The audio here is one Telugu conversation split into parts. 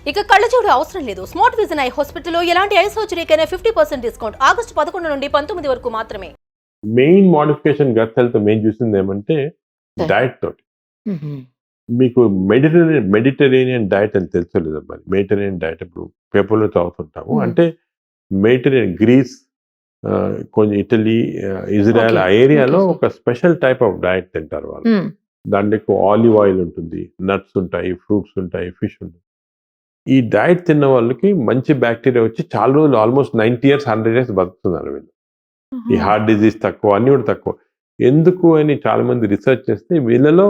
ఇక కళ్ళజోడు అవసరం లేదు. స్మార్ట్ విజన్ ఐ హాస్పిటల్లో ఎలాంటి ఐ సర్జరీకైనా 50% డిస్కౌంట్. ఆగస్టు 11 నుండి 19 వరకు మాత్రమే. Main modification gut health main చూసింది ఏమంటే డైట్ తోటి. మీకు మెడిటరేనియన్ డైట్ అని తెలుసో లేదా మరి. మెడిటరేనియన్ డైట్ ఇప్పుడు పేపర్లో చదువుతుంటాము. అంటే మెడిటరేనియన్ గ్రీస్, కొంచెం ఇటలీ, ఇజ్రాయెల్ ఆ ఏరియాలో ఒక స్పెషల్ టైప్ ఆఫ్ డైట్ తింటారు వాళ్ళు. దాంట్లో ఎక్కువ ఆలివ్ ఆయిల్ ఉంటుంది, నట్స్ ఉంటాయి, ఫ్రూట్స్ ఉంటాయి, ఫిష్ ఉంటుంది. ఈ డైట్ తిన్న వాళ్ళకి మంచి బ్యాక్టీరియా వచ్చి చాలా రోజులు ఆల్మోస్ట్ 90 years 100 years బతుకుతున్నారు వీళ్ళు. ఈ హార్ట్ డిజీజ్ తక్కువ, అన్ని కూడా తక్కువ. ఎందుకు అని చాలా మంది రీసెర్చ్ చేస్తే వీళ్ళలో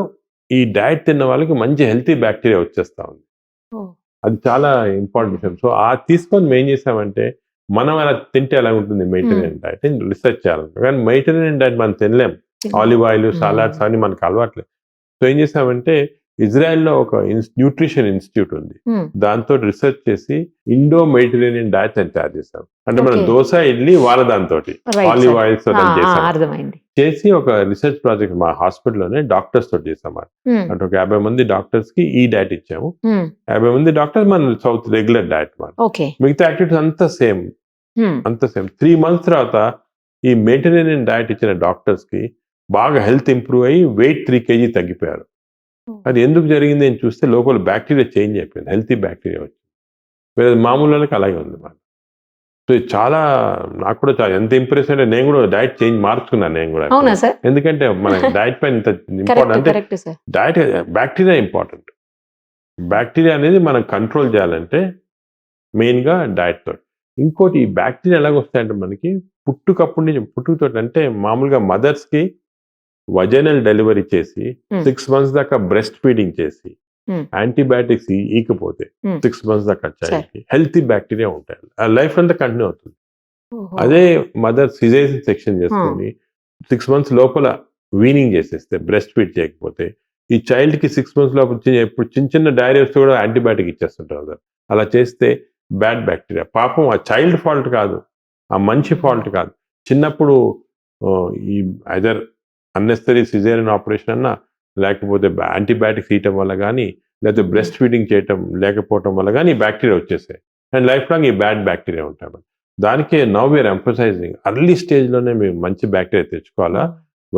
ఈ డైట్ తిన్న వాళ్ళకి మంచి హెల్తీ బ్యాక్టీరియా వచ్చేస్తా ఉంది. అది చాలా ఇంపార్టెంట్ విషయం. సో ఆ తీసుకొని మేము ఏం చేసామంటే మనం అలా తింటే ఎలా ఉంటుంది మెడిటరేనియన్ డైట్ రీసెర్చ్ చేయాలంటే. కానీ మెడిటరేనియన్ డైట్ మనం తినలేం. ఆలివ్ ఆయిల్, సలాడ్స్ అని మనకు అలవాట్లేదు. సో ఏం చేసామంటే ఇజ్రాయెల్లో ఒక న్యూట్రిషన్ ఇన్స్టిట్యూట్ ఉంది. దాంతో రీసెర్చ్ చేసి ఇండో మెడిటరేనియన్ డైట్ అని తయారు చేసాం. అంటే మనం దోశ, ఇడ్లీ వాళ్ళ దాంతో ఆలివ్ ఆయిల్స్ చేసి ఒక రీసెర్చ్ ప్రాజెక్ట్ మా హాస్పిటల్లోనే డాక్టర్స్ తోటి చేసాం. అంటే ఒక 50 మంది డాక్టర్స్ కి ఈ డైట్ ఇచ్చాము. 50 మంది డాక్టర్స్ మన సౌత్ రెగ్యులర్ డైట్ మాట. మిగతా యాక్టివిటీస్ అంతా సేమ్. 3 months తర్వాత ఈ మెడిటరేనియన్ డైట్ ఇచ్చిన డాక్టర్స్ కి బాగా హెల్త్ ఇంప్రూవ్ అయ్యి వెయిట్ 3 kg తగ్గిపోయారు. అది ఎందుకు జరిగింది అని చూస్తే లోపల బ్యాక్టీరియా చేంజ్ అయిపోయింది, హెల్తీ బ్యాక్టీరియా వచ్చింది. వేరే మామూలు వాళ్ళకి అలాగే ఉంది మాట. సో ఇది చాలా నాకు కూడా చాలా ఎంత ఇంప్రెస్ అంటే నేను కూడా డైట్ చేంజ్ మార్చుకున్నాను నేను కూడా. ఎందుకంటే మన డైట్ పైన ఇంత ఇంపార్టెంట్ అంటే డైట్ బ్యాక్టీరియా ఇంపార్టెంట్. బ్యాక్టీరియా అనేది మనం కంట్రోల్ చేయాలంటే మెయిన్గా డైట్ తోటి. ఇంకోటి ఈ బ్యాక్టీరియా ఎలాగొస్తాయంటే మనకి పుట్టుకతో అంటే మామూలుగా మదర్స్కి వజైనల్ డెలివరీ చేసి 6 months దాకా బ్రెస్ట్ ఫీడింగ్ చేసి యాంటీబయాటిక్స్ ఈకపోతే 6 months దాకా చైల్డ్కి హెల్తీ బ్యాక్టీరియా ఉంటాయి, లైఫ్ అంతా కంటిన్యూ అవుతుంది. అదే మదర్ సిజేరియన్ సెక్షన్ చేసుకొని 6 months లోపల వీనింగ్ చేసేస్తే, బ్రెస్ట్ ఫీడ్ చేయకపోతే ఈ చైల్డ్కి 6 months లోపల ఎప్పుడు చిన్న డైరీస్ కూడా యాంటీబయాటిక్ ఇచ్చేస్తుంటారు. అలా చేస్తే బ్యాడ్ బ్యాక్టీరియా, పాపం ఆ చైల్డ్ ఫాల్ట్ కాదు, ఆ మనిషి ఫాల్ట్ కాదు. చిన్నప్పుడు ఈ ఐదర్ అన్నెసరీ సిజేరియన్ ఆపరేషన్ అన్నా, లేకపోతే యాంటీబయాటిక్స్ ఇవ్వటం వల్ల కానీ, లేకపోతే బ్రెస్ట్ ఫీడింగ్ చేయటం లేకపోవటం వల్ల కానీ బ్యాక్టీరియా వచ్చేసాయి. అండ్ లైఫ్ లాంగ్ ఈ బ్యాడ్ బ్యాక్టీరియా ఉంటాయి. దానికే నౌ వీఆర్ ఎంఫసైజింగ్ ఎర్లీ స్టేజ్లోనే మేము మంచి బ్యాక్టీరియా తెచ్చుకోవాలా.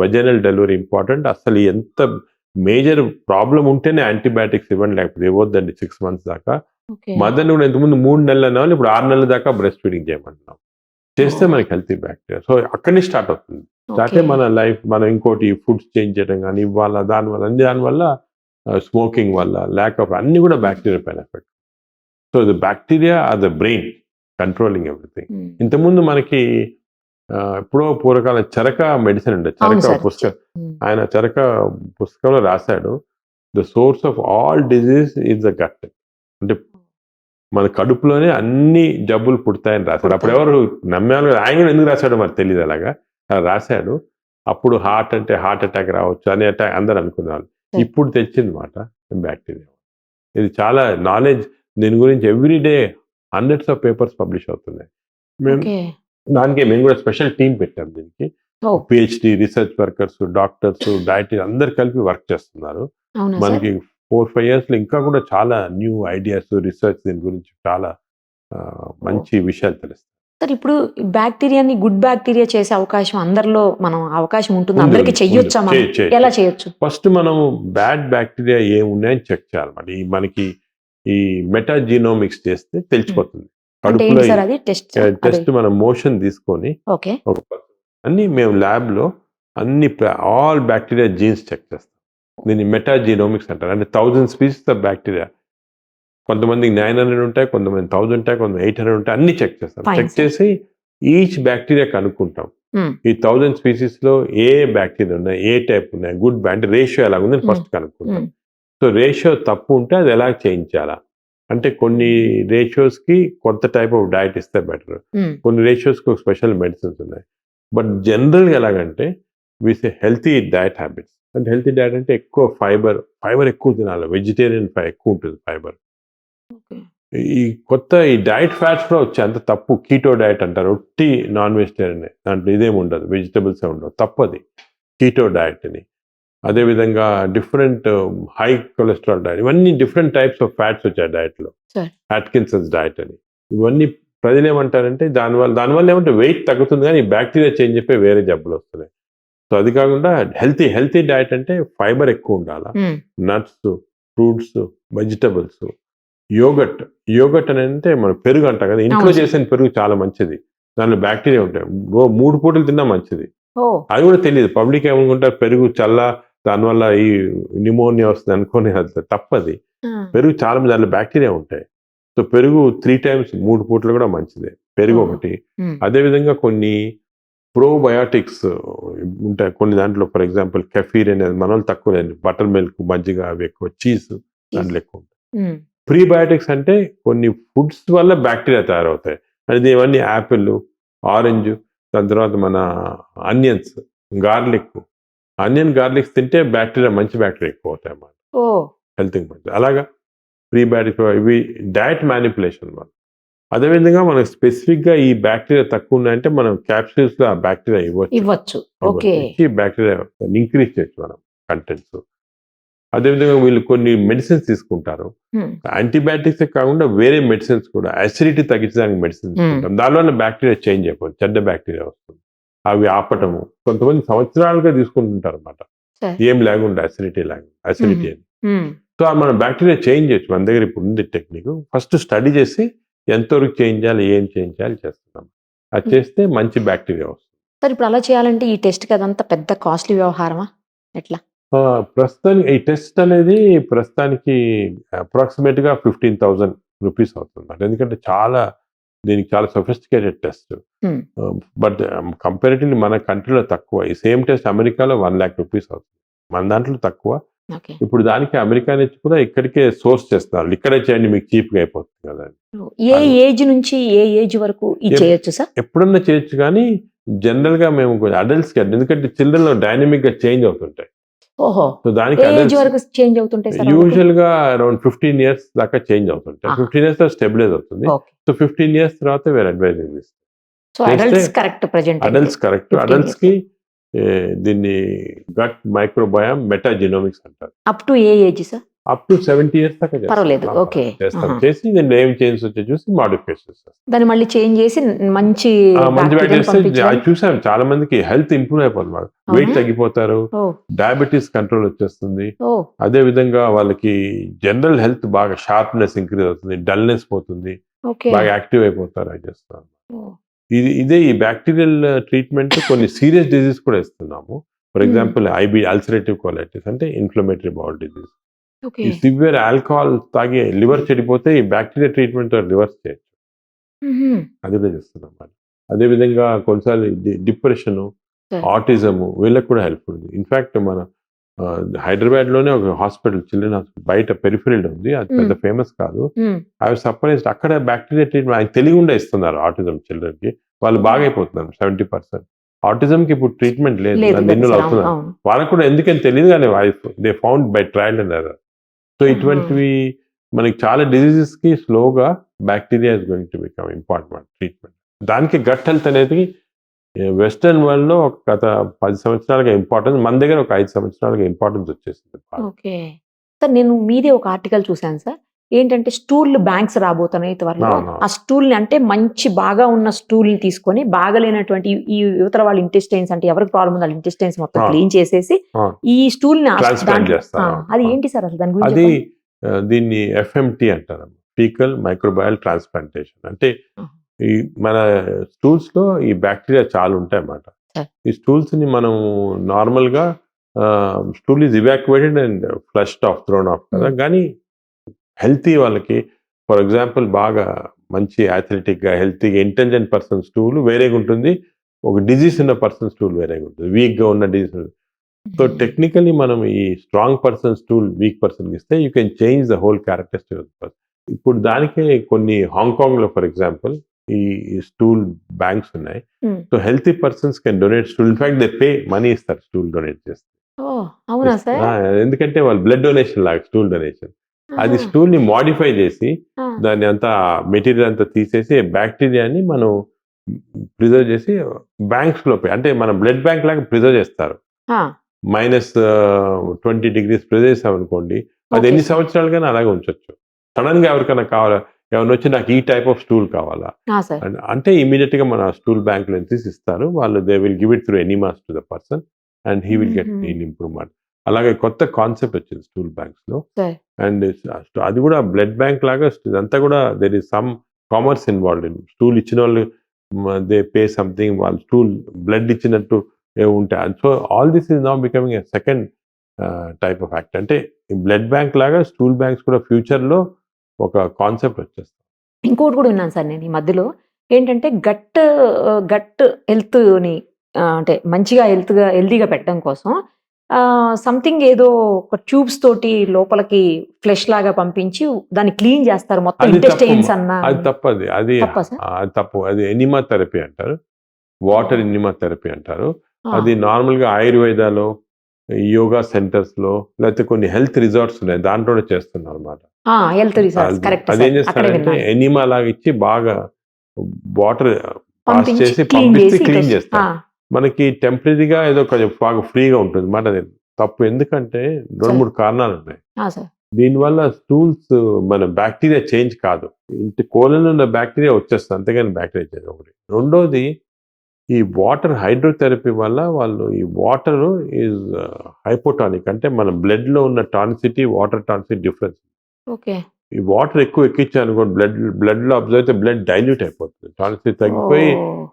Vaginal delivery important. అసలు ఎంత మేజర్ ప్రాబ్లం ఉంటేనే యాంటీబయాటిక్స్ ఇవ్వండి, లేకపోతే ఇవ్వద్దండి 6 months దాకా. మదర్ని కూడా ఇంతకుముందు 3 నెలలు అనేవాళ్ళు ఇప్పుడు 6 నెలల దాకా బ్రెస్ట్ ఫీడింగ్ చేయమంటున్నాం. చేస్తే మనకి హెల్తీ బ్యాక్టీరియా. సో అక్కడి స్టార్ట్ అవుతుంది. అంటే మన లైఫ్, మనం ఇంకోటి ఫుడ్స్ చేంజ్ చేయడం కానీ ఇవ్వాలా, దానివల్ల స్మోకింగ్ వల్ల, ల్యాక్ ఆఫ్ అన్ని కూడా బ్యాక్టీరియా పైన effect. So the bacteria are the brain controlling everything. ఇంతకుముందు మనకి ఎప్పుడో పూర్వకాల చరక మెడిసిన్ ఉండే, చరక పుస్తకం, ఆయన చరక పుస్తకంలో రాశాడు the source of all disease is the gut. అంటే మన కడుపులోనే అన్ని జబ్బులు పుడతాయని రాశాడు. అప్పుడు ఎవరు నమ్మాలి, ఆయన ఎందుకు రాశాడో మరి తెలియదు, అలాగా రాశాడు. అప్పుడు హార్ట్ అటాక్ రావచ్చు అనే అటాక్ అందరు అనుకున్నారు. ఇప్పుడు తెచ్చింది మాట బ్యాక్టీరియా. ఇది చాలా నాలెడ్జ్, దీని గురించి everyday hundreds of papers publish అవుతున్నాయి. మేము కూడా స్పెషల్ టీం పెట్టాం దీనికి. PhD research workers, doctors, deity అందరు కలిపి వర్క్ చేస్తున్నారు. మనకి 4-5 years ఇంకా కూడా చాలా న్యూ ఐడియాస్, రీసెర్చ్ దీని గురించి చాలా మంచి విషయాలు తెలుస్తాయి. సార్ ఇప్పుడు బ్యాక్టీరియాని గుడ్ బ్యాక్టీరియా చేసే అవకాశం అందరిలో అవకాశం ఉంటుంది, అందరికి చెయ్యొచ్చా, ఎలా చేయొచ్చు? ఫస్ట్ మనం బ్యాడ్ బ్యాక్టీరియా ఏమున్నాయని చెక్ చేయాలన్నమాట. మనకి ఈ మెటాజీనోమిక్స్ చేస్తే తెలిసిపోతుంది. కడుపులో టెస్ట్ మనం మోషన్ తీసుకొని అన్ని మేము ల్యాబ్ లో అన్ని ఆల్ బ్యాక్టీరియా జీన్స్ చెక్ చేస్తాం. దీన్ని మెటాజీనోమిక్స్ అంటారు. అంటే 1000 species ఆఫ్ బ్యాక్టీరియా, కొంతమందికి 900 ఉంటాయి, కొంతమంది 1000 ఉంటాయి, కొంతమంది 800 ఉంటాయి, అన్ని చెక్ చేస్తాం. చెక్ చేసి ఈచ్ బ్యాక్టీరియా కనుక్కుంటాం. ఈ 1000 species లో ఏ బ్యాక్టీరియా ఉన్నాయి, ఏ టైప్ ఉన్నాయి, గుడ్ అంటే రేషియో ఎలా ఉందని ఫస్ట్ కనుక్కుంటాం. సో రేషియో తప్పు ఉంటే అది ఎలా చేయించాలా అంటే కొన్ని రేషియోస్ కి కొంత టైప్ ఆఫ్ డైట్ ఇస్తే బెటర్, కొన్ని రేషియోస్ కి స్పెషల్ మెడిసిన్స్ ఉన్నాయి. బట్ జనరల్గా ఎలాగంటే వీసే హెల్తీ డైట్ హ్యాబిట్స్. అంటే హెల్తీ డైట్ అంటే ఎక్కువ ఫైబర్ ఎక్కువ తినాలి, వెజిటేరియన్ ఎక్కువ ఉంటుంది ఫైబర్. ఈ డైట్ ఫ్యాట్స్ కూడా వచ్చాయి, అంత తప్పు. కీటో డైట్ అంటారు, ఒట్టి నాన్ వెజిటేరియన్, దాంట్లో ఇదేమి ఉండదు, వెజిటబుల్స్ ఉండవు, తప్పది కీటో డైట్ అని. అదేవిధంగా డిఫరెంట్ హై కొలెస్ట్రాల్ డైట్, ఇవన్నీ డిఫరెంట్ టైప్స్ ఆఫ్ ఫ్యాట్స్ వచ్చాయి డైట్లో. Sure. అట్కిన్సన్స్ డైట్ అని. ఇవన్నీ ప్రజలు ఏమంటారంటే దానివల్ల ఏమంటే వెయిట్ తగ్గుతుంది కానీ బ్యాక్టీరియా చేంజ్ చెప్పి వేరే జబ్బులు వస్తున్నాయి. సో అది కాకుండా హెల్తీ డైట్ అంటే ఫైబర్ ఎక్కువ ఉండాలా, నట్స్, ఫ్రూట్స్, వెజిటబుల్స్, యోగట్ అని అంటే మనం పెరుగు అంటాం కదా, ఇంట్లో అవును. చేసిన పెరుగు చాలా మంచిది, దానిలో బ్యాక్టీరియా ఉంటాయి. 3 పూటలు తిన్నా మంచిది. అది కూడా తెలియదు. పబ్లిక్ ఏమనుకుంటారు పెరుగు చల్ల, దానివల్ల ఈ న్యూమోనియా వస్తుంది అనుకోని, అది తప్పది. పెరుగు చాలా మంది దానిలో బ్యాక్టీరియా ఉంటాయి. సో పెరుగు 3 times 3 పూటలు కూడా మంచిదే పెరుగు ఒకటి. అదేవిధంగా కొన్ని ప్రోబయాటిక్స్ ఉంటాయి కొన్ని దాంట్లో. ఫర్ ఎగ్జాంపుల్ కెఫీర్ అనేది మన వాళ్ళు తక్కువ లేదు, బటర్ మిల్క్, మజ్జిగ అవి ఎక్కువ, చీజ్ దాంట్లో ఎక్కువ ఉంటాయి. ప్రీబయాటిక్స్ అంటే కొన్ని ఫుడ్స్ వల్ల బ్యాక్టీరియా తయారవుతాయి. అది ఇవన్నీ యాపిల్, ఆరెంజ్, దాని తర్వాత మన ఆనియన్స్, గార్లిక్స్ తింటే బ్యాక్టీరియా, మంచి బ్యాక్టీరియా ఎక్కువ అవుతాయి అన్నమాట, హెల్త్కి మంచిది. అలాగా ప్రీబయాటిక్స్ ఇవి డయట్ మ్యానిపులేషన్ వల్ల. అదేవిధంగా మనకు స్పెసిఫిక్గా ఈ బ్యాక్టీరియా తక్కువ ఉన్నాయంటే మనం క్యాప్సూల్స్లో ఆ బ్యాక్టీరియా ఇవ్వచ్చు. ఓకే. బ్యాక్టీరియా ఇంక్రీజ్ చేయొచ్చు మనం కంటెంట్స్. అదేవిధంగా వీళ్ళు కొన్ని మెడిసిన్స్ తీసుకుంటారు, యాంటీబయాటిక్స్ కాకుండా వేరే మెడిసిన్స్ కూడా, అసిడిటీ తగ్గించడానికి మెడిసిన్స్ తీసుకుంటాం. దానివల్ల బ్యాక్టీరియా చేంజ్ అయిపోతుంది, చెడ్డ బ్యాక్టీరియా వస్తుంది. అవి ఆపటము కొంతమంది సంవత్సరాలుగా తీసుకుంటుంటారు అన్నమాట, ఏం లేకుండా అసిడిటీ అని. సో మన బ్యాక్టీరియా చేంజ్ చేయొచ్చు. మన దగ్గర ఇప్పుడు ఉంది టెక్నిక్. ఫస్ట్ స్టడీ చేసి ఎంతవరకు చేంజ్ చేయాలి, ఏం చేంజ్ చేయాలి చేస్తున్నాం. అది చేస్తే మంచి బ్యాక్టీరియా వస్తుంది. సార్ ఇప్పుడు అలా చేయాలంటే ఈ టెస్ట్కి అదంతా పెద్ద కాస్ట్లీ వ్యవహారమా ఎట్లా? ప్రస్తుతానికి ఈ టెస్ట్ అనేది ప్రస్తుతానికి అప్రాక్సిమేట్గా 15,000 రూపీస్ అవుతుంది. ఎందుకంటే దీనికి చాలా సొఫిస్టికేటెడ్ టెస్ట్. బట్ కంపారిటివ్లీ మన కంట్రీలో తక్కువ. ఈ సేమ్ టెస్ట్ అమెరికాలో 1 lakh రూపీస్ అవుతుంది, మన దాంట్లో తక్కువ. ఇప్పుడు దానికి అమెరికా నుంచి కూడా ఇక్కడికే సోర్స్ చేస్తున్నారు, ఇక్కడే చేయండి మీకు చీప్గా అయిపోతుంది కదా. ఏ ఏజ్ నుంచి ఏ ఏజ్ వరకు చేయొచ్చు సార్? ఎప్పుడన్నా చేయొచ్చు, కానీ జనరల్గా మేము అడల్ట్స్కి, ఎందుకంటే చిల్డ్రన్లో డైనమిక్గా చేంజ్ అవుతుంటాయి. ఓహో. సో దానికి చేంజ్ అవుతుంటాయి యూజువల్ గా అరౌండ్ 15 years దాకా చేంజ్ అవుతుంటాయి. 15 years తర్వాత స్టెబిలైజ్ అవుతుంది. సో 15 years తర్వాత వేరే అడ్వైజింగ్ ఇస్తాం. Adults correct. అడల్ట్స్ కి దీన్ని గట్ మైక్రోబయామ్ మెటాజినోమిక్స్ అంటారు. Up to A age sir? Up to 70 years దాకా చేస్తాం. చేసి దీన్ని ఏం చేంజ్ వచ్చే చూసి మాడిఫికేషన్ చేస్తాం. దాన్ని మళ్ళీ చేంజ్ చేసి మంచి చూసాం, చాలా మందికి హెల్త్ ఇంప్రూవ్ అయిపోతుంది, వెయిట్ తగ్గిపోతారు, డయాబెటీస్ కంట్రోల్ వచ్చేస్తుంది. అదే విధంగా వాళ్ళకి జనరల్ హెల్త్ బాగా షార్ప్నెస్ ఇంక్రీజ్ అవుతుంది, డల్నెస్ పోతుంది, బాగా యాక్టివ్ అయిపోతారు. అది చేస్తాం. ఇదే ఈ బ్యాక్టీరియల్ ట్రీట్మెంట్ కొన్ని సీరియస్ డిజీజ్ కూడా ఇస్తున్నాము. ఫర్ ఎగ్జాంపుల్ అల్సరేటివ్ కోలైటిస్ అంటే ఇన్ఫ్లమేటరీ బౌల్ డిజీజ్. ఈ సివియర్ ఆల్కహాల్ తాగి లివర్ చెడిపోతే ఈ బ్యాక్టీరియా ట్రీట్మెంట్ రివర్స్ చేయొచ్చు, అది కూడా చేస్తున్నాం. అదేవిధంగా కొన్నిసార్లు డిప్రెషన్, ఆటిజము వీళ్ళకి కూడా హెల్ప్ఫుల్ ఉంది. ఇన్ఫాక్ట్ మన హైదరాబాద్లోనే ఒక హాస్పిటల్, చిల్డ్రన్ హాస్పిటల్ బయట పెరిఫెరల్ ఉంది, అది పెద్ద ఫేమస్ కాదు. ఐ వాజ్ సర్ప్రైజ్డ్, అక్కడ బ్యాక్టీరియా ట్రీట్మెంట్ ఆయన తెలియకుండా ఇస్తున్నారు ఆటిజం చిల్డ్రన్కి, వాళ్ళు బాగా అయిపోతున్నారు. 70% ఆటిజంకి ఇప్పుడు ట్రీట్మెంట్ లేదు, ఎన్నో అవుతున్నారు. వాళ్ళకు కూడా ఎందుకని తెలియదు, కానీ they found by trial and error. So ఇటువంటివి మనకి చాలా డిజీజెస్కి స్లోగా bacteria is going to become important treatment. దానికి గట్ హెల్త్ అనేది వెస్టర్న్ వరల్డ్ లో గత 10 సంవత్సరాలుగా ఇంపార్టెన్స్, మన దగ్గర ఒక 5 సంవత్సరాలుగా ఇంపార్టెన్స్ వచ్చేసింది. ఓకే సార్, నేను మీదే ఒక ఆర్టికల్ చూశాను సార్, ఏంటంటే స్టూల్ బ్యాంక్స్ రాబోతున్నాయి త్వరలో. ఆ స్టూల్ అంటే మంచి బాగా ఉన్న స్టూల్ తీసుకొని బాగలేనటువంటి ఈ యువతల వాళ్ళ ఇంటెస్టైన్స్, అంటే ఎవరికి ప్రాబ్లం ఉంది వాళ్ళ ఇంటెస్టైన్స్ మొత్తం క్లీన్ చేసేసి ఈ స్టూల్ ని అది ఏంటి సార్ అసలు దాని గురించి? అది దీన్ని FMT అంటారు, ఫీకల్ మైక్రోబయల్ ట్రాన్స్ప్లాంటేషన్. అంటే ఈ మన స్టూల్స్ లో ఈ బ్యాక్టీరియా చాలా ఉంటాయి అన్నమాట. ఈ స్టూల్స్ ని మనం నార్మల్ గా stool is evacuated and flushed off, thrown off కదా. కానీ హెల్తీ వాళ్ళకి, ఫర్ ఎగ్జాంపుల్ బాగా మంచి అథ్లెటిక్ గా హెల్తీగా ఇంటెలిజెంట్ పర్సన్ స్టూల్ వేరేగా ఉంటుంది, ఒక డిజీజ్ ఉన్న పర్సన్ స్టూల్ వేరేగా ఉంటుంది, వీక్ గా ఉన్న డిజీజ్. సో టెక్నికలీ మనం ఈ strong person stool weak person ఇస్తే you can change the whole characteristic of the person. ఇప్పుడు దానికే కొన్ని హాంకాంగ్ లో ఫర్ ఎగ్జాంపుల్ ఈ స్టూల్ బ్యాంక్స్ ఉన్నాయి. So healthy persons can donate stool, in fact they pay money ఇస్తారు స్టూల్ డొనేట్ చేస్తే. ఎందుకంటే వాళ్ళు బ్లడ్ డొనేషన్ లాగా స్టూల్ డొనేషన్. అది స్టూల్ ని మాడిఫై చేసి దాన్ని అంతా మెటీరియల్ అంతా తీసేసి బ్యాక్టీరియాని మనం ప్రిజర్వ్ చేసి బ్యాంక్స్ లో, అంటే మన బ్లడ్ బ్యాంక్ లాగా ప్రిజర్వ్ చేస్తారు. -20 degrees ప్రెస్ చేసామనుకోండి, అది Okay, ఎన్ని sir. సంవత్సరాలుగానే అలాగే ఉంచొచ్చు. సడన్ గా ఎవరికైనా కావాలా, ఎవరిని వచ్చి నాకు ఈ టైప్ ఆఫ్ స్టూల్ కావాలా సార్. అంటే ఇమీడియట్ గా మన స్టూల్ బ్యాంక్ లో తీసి ఇస్తారు వాళ్ళు. They will give it through enemas to the person and he will get in improvement. అలాగే కొత్త కాన్సెప్ట్ వచ్చింది స్టూల్ బ్యాంక్స్ లో. Sir. అండ్ అది కూడా బ్లడ్ బ్యాంక్ లాగా ఇదంతా కూడా there is some commerce involved in. స్టూల్ ఇచ్చిన వాళ్ళు దే పే సంథింగ్, వాళ్ళు స్టూల్ బ్లడ్ ఇచ్చినట్టు ఉంటాయి. So all this is now becoming a second type of act. అంటే బ్లడ్ బ్యాంక్ లాగా స్టూల్ బ్యాంక్స్ కూడా ఫ్యూచర్ లో ఒక కాన్సెప్ట్ వచ్చేస్తుంది. ఇంకోటి కూడా విన్నాను సార్ నేను ఈ మధ్యలో. ఏంటంటే గట్ హెల్త్‌ని అంటే మంచిగా హెల్తీగా పెట్టడం కోసం సంథింగ్ ఏదో ఒక ట్యూబ్స్ తోటి లోపలికి ఫ్లెష్ లాగా పంపించి దాన్ని క్లీన్ చేస్తారు మొత్తం అది ఇంటెస్టైన్స్ తప్పు. అన్న. అది తప్పది. అది తప్పా సార్? అది తప్పు. అది ఎనిమా థెరపీ అంటారు. వాటర్ ఎనిమా థెరపీ అంటారు. అది నార్మల్ గా ఆయుర్వేదాలో, యోగా సెంటర్స్ లో, లేకపోతే కొన్ని హెల్త్ రిసార్ట్స్ ఉన్నాయి దాంట్లో చేస్తున్నారు అనమాట. హెల్త్ రిసార్ట్స్ కరెక్ట్ అదేం సార్. అక్కడే చేస్తారంటే విన్నాను. ఎనిమా లాగా ఇచ్చి బాగా వాటర్ పాస్ పంపించి చేసి క్లీన్ పంపిస్తే చేసి క్లీన్ చేస్తారు. మనకి టెంపరీగా ఏదో కొంచెం బాగా ఫ్రీగా ఉంటుంది అన్నమాట. అది తప్పు. ఎందుకంటే 2-3 కారణాలు ఉన్నాయి. సార్. దీనివల్ల స్టూల్స్ మన బ్యాక్టీరియా చేంజ్ కాదు. ఇంటి కోలలో ఉన్న బ్యాక్టీరియా వచ్చేస్తుంది, అంతేగాని బ్యాక్టీరియా చేంజ్ ఒకటి. రెండోది ఈ వాటర్ హైడ్రోథెరపీ వల్ల వాళ్ళు ఈ వాటర్ ఈజ్ హైపోటానిక్. అంటే మన బ్లడ్ లో ఉన్న tonicity, water tonicity difference. Okay. ఈ వాటర్ ఎక్కువ ఎక్కించానుకోండి బ్లడ్ లో అబ్జర్వ్ అయితే బ్లడ్ డైల్యూట్ అయిపోతుంది. టానిసిటీ తగ్గిపోయి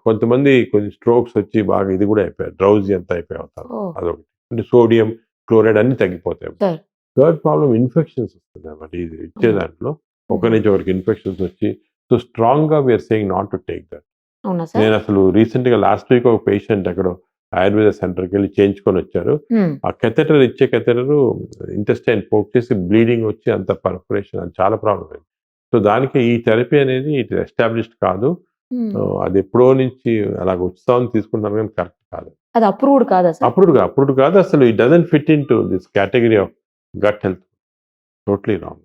కొంతమంది కొన్ని స్ట్రోక్స్ వచ్చి బాగా ఇది కూడా అయిపోయారు, డ్రౌజీ అంతా అయిపోయి అవుతారు. అదొకటి. అంటే సోడియం, క్లోరైడ్ అన్ని తగ్గిపోతాయి. Sir. థర్డ్ ప్రాబ్లం ఇన్ఫెక్షన్స్ వస్తుంది అన్నమాట. ఇది ఇచ్చే దాంట్లో ఒకరి నుంచి ఒకరికి ఇన్ఫెక్షన్స్ వచ్చి, సో స్ట్రాంగ్ గా we're saying not to take that. అవునా సార్? నేను అసలు రీసెంట్ గా లాస్ట్ వీక్ ఒక పేషెంట్ అక్కడ ఆయుర్వేద సెంటర్కి వెళ్ళి చేయించుకొని వచ్చారు. ఆ కెథెటర్ ఇచ్చే కెథెటర్ ఇంటెస్టైన్ పోక్ చేసి బ్లీడింగ్ వచ్చి అంత పర్ఫరేషన్, అది చాలా ప్రాబ్లం అయింది. సో దానికి ఈ థెరపీ అనేది ఇట్ ఎస్టాబ్లిష్డ్ కాదు. అది ఎప్పుడో నుంచి అలాగ ఉత్సాహం తీసుకుంటాను కానీ కరెక్ట్ కాదు. అది అప్రూవ్డ్ కాదా సార్? అప్పుడు కాదు అసలు. It doesn't fit into this category of gut health. Totally wrong.